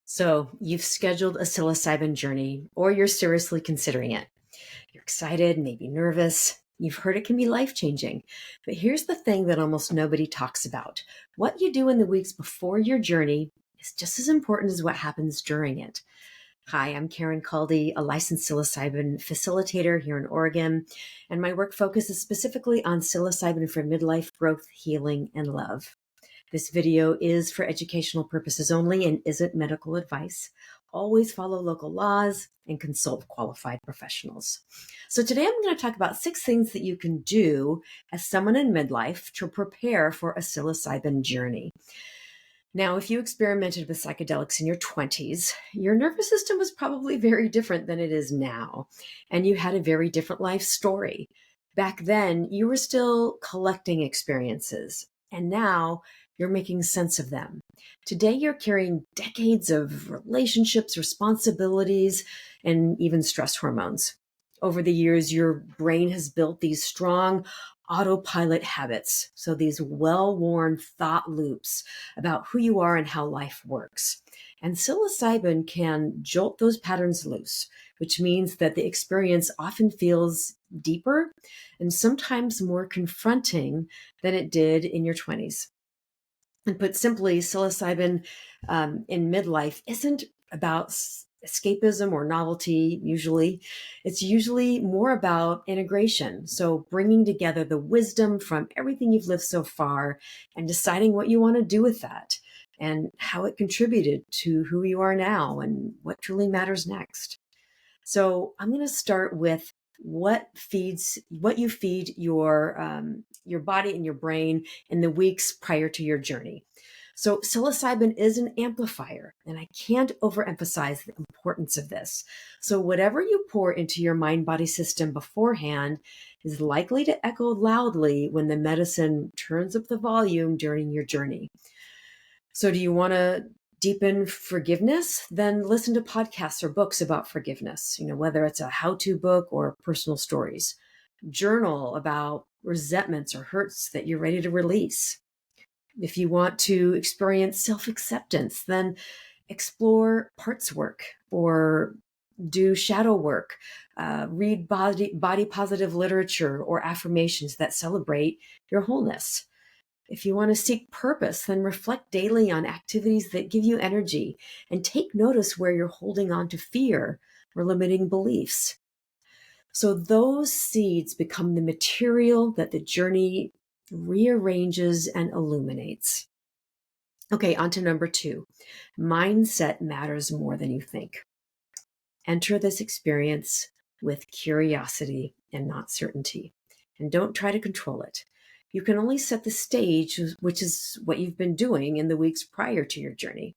So, you've scheduled a psilocybin journey, or you're seriously considering it. You're excited, maybe nervous. You've heard it can be life changing. But here's the thing that almost nobody talks about: what you do in the weeks before your journey is just as important as what happens during it. Hi, I'm Karen Caldy, a licensed psilocybin facilitator here in Oregon, and my work focuses specifically on psilocybin for midlife growth, healing, and love. This video is for educational purposes only and isn't medical advice. Always follow local laws and consult qualified professionals. So today I'm going to talk about 6 things that you can do as someone in midlife to prepare for a psilocybin journey. Now, if you experimented with psychedelics in your 20s, your nervous system was probably very different than it is now, and you had a very different life story. Back then, you were still collecting experiences, and now you're making sense of them. Today, you're carrying decades of relationships, responsibilities, and even stress hormones. Over the years, your brain has built these strong autopilot habits, so these well-worn thought loops about who you are and how life works. And psilocybin can jolt those patterns loose, which means that the experience often feels deeper and sometimes more confronting than it did in your 20s. And put simply, psilocybin in midlife isn't about escapism or novelty, usually. It's usually more about integration. So bringing together the wisdom from everything you've lived so far and deciding what you want to do with that and how it contributed to who you are now and what truly matters next. So I'm going to start with what you feed your body and your brain in the weeks prior to your journey. So psilocybin is an amplifier, and I can't overemphasize the importance of this. So whatever you pour into your mind-body system beforehand is likely to echo loudly when the medicine turns up the volume during your journey. So do you want to deepen forgiveness? Then listen to podcasts or books about forgiveness, whether it's a how-to book or personal stories. Journal about resentments or hurts that you're ready to release. If you want to experience self-acceptance, then explore parts work or do shadow work, read body positive literature or affirmations that celebrate your wholeness. If you want to seek purpose, then reflect daily on activities that give you energy and take notice where you're holding on to fear or limiting beliefs. So those seeds become the material that the journey rearranges and illuminates. Okay, on to number 2. Mindset matters more than you think. Enter this experience with curiosity and not certainty, and don't try to control it. You can only set the stage, which is what you've been doing in the weeks prior to your journey.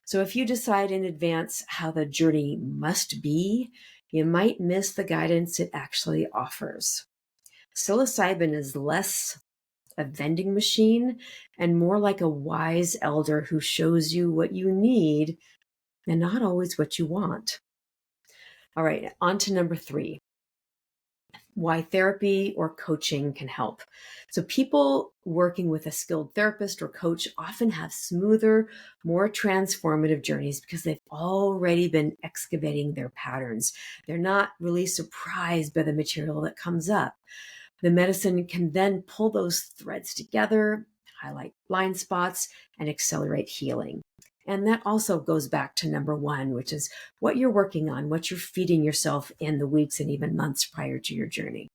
So if you decide in advance how the journey must be, you might miss the guidance it actually offers. Psilocybin is less a vending machine and more like a wise elder who shows you what you need and not always what you want. All right, on to number 3. Why therapy or coaching can help. So people working with a skilled therapist or coach often have smoother, more transformative journeys because they've already been excavating their patterns. They're not really surprised by the material that comes up. The medicine can then pull those threads together, highlight blind spots, and accelerate healing. And that also goes back to number 1, which is what you're working on, what you're feeding yourself in the weeks and even months prior to your journey.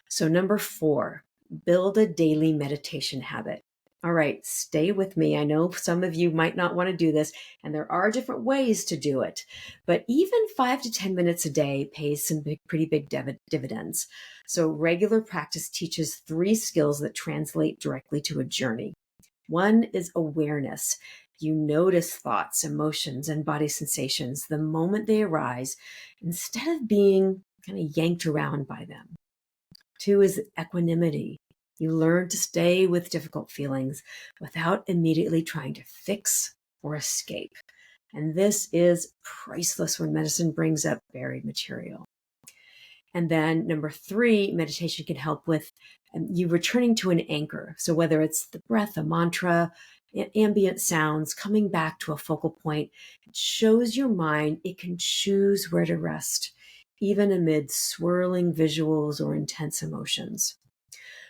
So number 4, build a daily meditation habit. All right, stay with me. I know some of you might not want to do this, and there are different ways to do it. But even 5 to 10 minutes a day pays some pretty big dividends. So regular practice teaches 3 skills that translate directly to a journey. 1 is awareness. You notice thoughts, emotions, and body sensations the moment they arise instead of being kind of yanked around by them. 2 is equanimity. You learn to stay with difficult feelings without immediately trying to fix or escape. And this is priceless when medicine brings up buried material. And then number 3, meditation can help with you returning to an anchor. So whether it's the breath, a mantra, ambient sounds, coming back to a focal point. It shows your mind it can choose where to rest, even amid swirling visuals or intense emotions.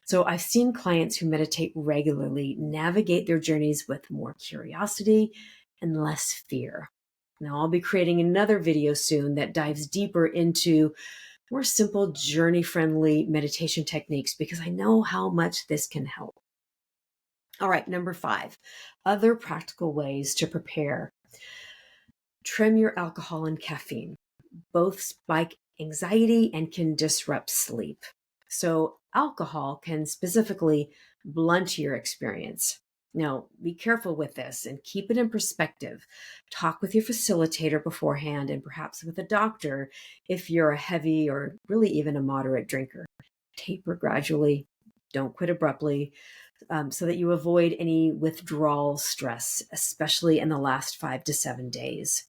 So I've seen clients who meditate regularly navigate their journeys with more curiosity and less fear. Now, I'll be creating another video soon that dives deeper into more simple, journey friendly meditation techniques because I know how much this can help. All right, number 5, other practical ways to prepare. Trim your alcohol and caffeine. Both spike anxiety and can disrupt sleep. So, alcohol can specifically blunt your experience. Now, be careful with this and keep it in perspective. Talk with your facilitator beforehand and perhaps with a doctor if you're a heavy or really even a moderate drinker. Taper gradually, don't quit abruptly, so that you avoid any withdrawal stress, especially in the last 5 to 7 days.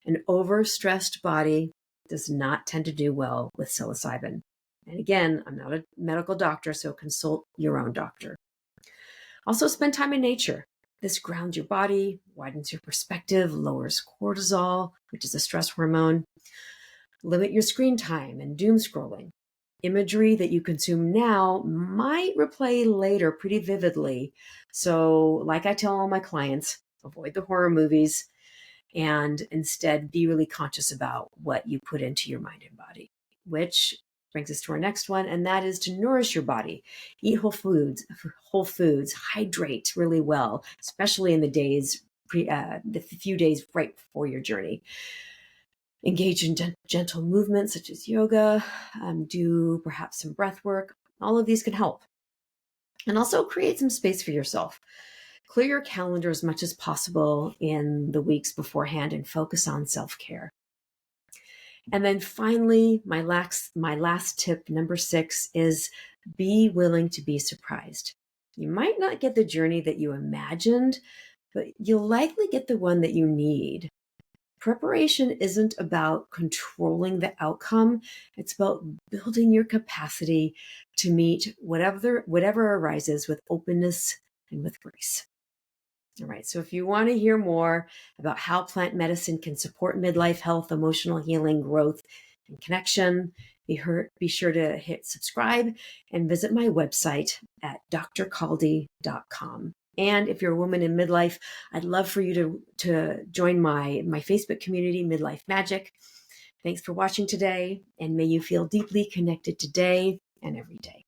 An overstressed body does not tend to do well with psilocybin. And again, I'm not a medical doctor, so consult your own doctor. Also, spend time in nature. This grounds your body, widens your perspective, lowers cortisol, which is a stress hormone. Limit your screen time and doom scrolling. Imagery that you consume now might replay later pretty vividly. So, like I tell all my clients, avoid the horror movies and instead be really conscious about what you put into your mind and body, which brings us to our next one, and that is to nourish your body. Eat whole foods, hydrate really well, especially in the the few days right before your journey. Engage in gentle movements such as yoga, do perhaps some breath work. All of these can help. And also create some space for yourself. Clear your calendar as much as possible in the weeks beforehand and focus on self-care. And then finally, my last tip, number 6, is be willing to be surprised. You might not get the journey that you imagined, but you'll likely get the one that you need. Preparation isn't about controlling the outcome. It's about building your capacity to meet whatever arises with openness and with grace. All right, so if you want to hear more about how plant medicine can support midlife health, emotional healing, growth, and connection, be sure to hit subscribe and visit my website at drcaldi.com. And if you're a woman in midlife, I'd love for you to join my Facebook community, Midlife Magic. Thanks for watching today, and may you feel deeply connected today and every day.